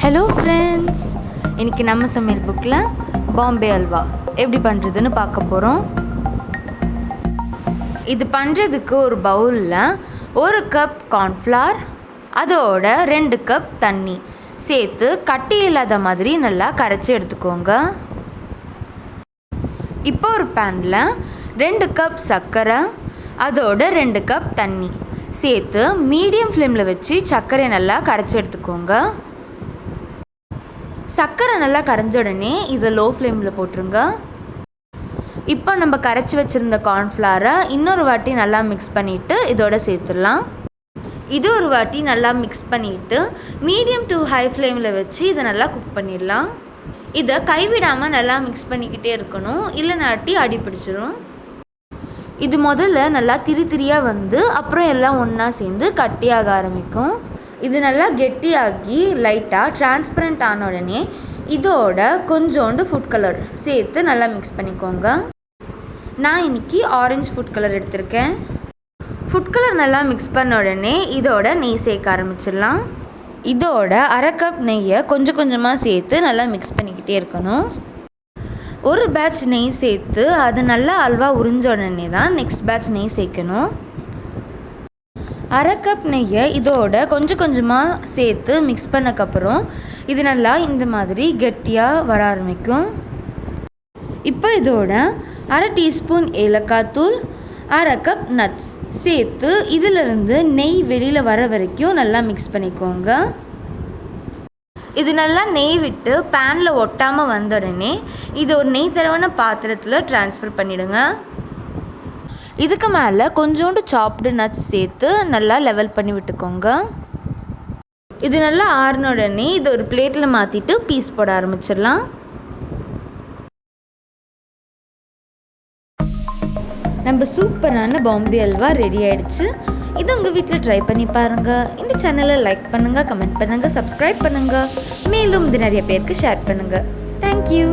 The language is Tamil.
Hello friends, இன்னைக்கு நம்ம சமையல் புக்ல பாம்பே ஹல்வா எப்படி பண்றதுன்னு பார்க்க போறோம். இது பண்றதுக்கு ஒரு பவுல்ல 1 கப் cornflour அதோட 2 கப் தண்ணி சேர்த்து கட்டி இல்லாத மாதிரி நல்லா கரைச்சி எடுத்துக்கோங்க. இப்போ ஒரு panல 2 கப் சர்க்கரை அதோட 2 கப் தண்ணி சேர்த்து மீடியம் ஃப்ளேம்ல வச்சு சர்க்கரை நல்லா கரைச்சி எடுத்துக்கோங்க. சர்க்கரை நல்லா கரைஞ்ச உடனே இதை லோ ஃப்ளேமில் போட்டுருங்க. இப்போ நம்ம கரைச்சி வச்சுருந்த கார்ன்ஃப்ளவரை இன்னொரு வாட்டி நல்லா மிக்ஸ் பண்ணிவிட்டு இதோட சேர்த்துடலாம். இது ஒரு வாட்டி நல்லா மிக்ஸ் பண்ணிவிட்டு மீடியம் டு ஹை ஃப்ளேமில் வச்சு இதை நல்லா குக் பண்ணிடலாம். இதை கைவிடாமல் நல்லா மிக்ஸ் பண்ணிக்கிட்டே இருக்கணும், இல்லைனாட்டி அடி பிடிச்சிரும். இது முதல்ல நல்லா திரியாக வந்து அப்புறம் எல்லாம் ஒன்றா சேர்ந்து கட்டியாக ஆரம்பிக்கும். இது நல்லா கெட்டியாகி லைட்டாக டிரான்ஸ்பரண்ட் ஆன உடனே இதோட கொஞ்சோண்டு ஃபுட் கலர் சேர்த்து நல்லா மிக்ஸ் பண்ணிக்கோங்க. நான் இன்றைக்கி ஆரஞ்சு ஃபுட் கலர் எடுத்திருக்கேன். ஃபுட் கலர் நல்லா மிக்ஸ் பண்ண உடனே இதோட நெய் சேர்க்க ஆரம்பிச்சிடலாம். இதோட 1/2 கப் நெய்யை கொஞ்சம் கொஞ்சமாக சேர்த்து நல்லா மிக்ஸ் பண்ணிக்கிட்டே இருக்கணும். ஒரு பேட்ச் நெய் சேர்த்து அது நல்லா அல்வா உறிஞ்ச உடனே தான் நெக்ஸ்ட் பேட்ச் நெய் சேர்க்கணும். 1/2 கப் நெய்யை இதோட கொஞ்சம் கொஞ்சமாக சேர்த்து மிக்ஸ் பண்ணக்கப்புறம் இது நல்லா இந்த மாதிரி கெட்டியாக வர ஆரம்பிக்கும். இப்போ இதோட 1/2 டீஸ்பூன் ஏலக்காய் தூள், 1/2 கப் நட்ஸ் சேர்த்து இதிலிருந்து நெய் வெளியில் வர வரைக்கும் நல்லா மிக்ஸ் பண்ணிக்கோங்க. இது நல்லா நெய் விட்டு பேனில் ஒட்டாமல் வந்த உடனே இது ஒரு நெய் தடவைன பாத்திரத்தில் ட்ரான்ஸ்ஃபர் பண்ணிவிடுங்க. இதுக்கு மேலே கொஞ்சோண்டு சாப்டு நட்ஸ் சேர்த்து நல்லா லெவல் பண்ணி விட்டுக்கோங்க. இது நல்லா ஆறின உடனே இது ஒரு பிளேட்டில் மாற்றிட்டு பீஸ் போட ஆரம்பிச்சிடலாம். நம்ம சூப்பரான பாம்பே ஹல்வா ரெடி ஆகிடுச்சு. இது உங்கள் வீட்டில் ட்ரை பண்ணி பாருங்கள். இந்த சேனலை லைக் பண்ணுங்கள், கமெண்ட் பண்ணுங்கள், சப்ஸ்கிரைப் பண்ணுங்கள். மேலும் இது நிறைய பேருக்கு ஷேர் பண்ணுங்கள். தேங்க்யூ.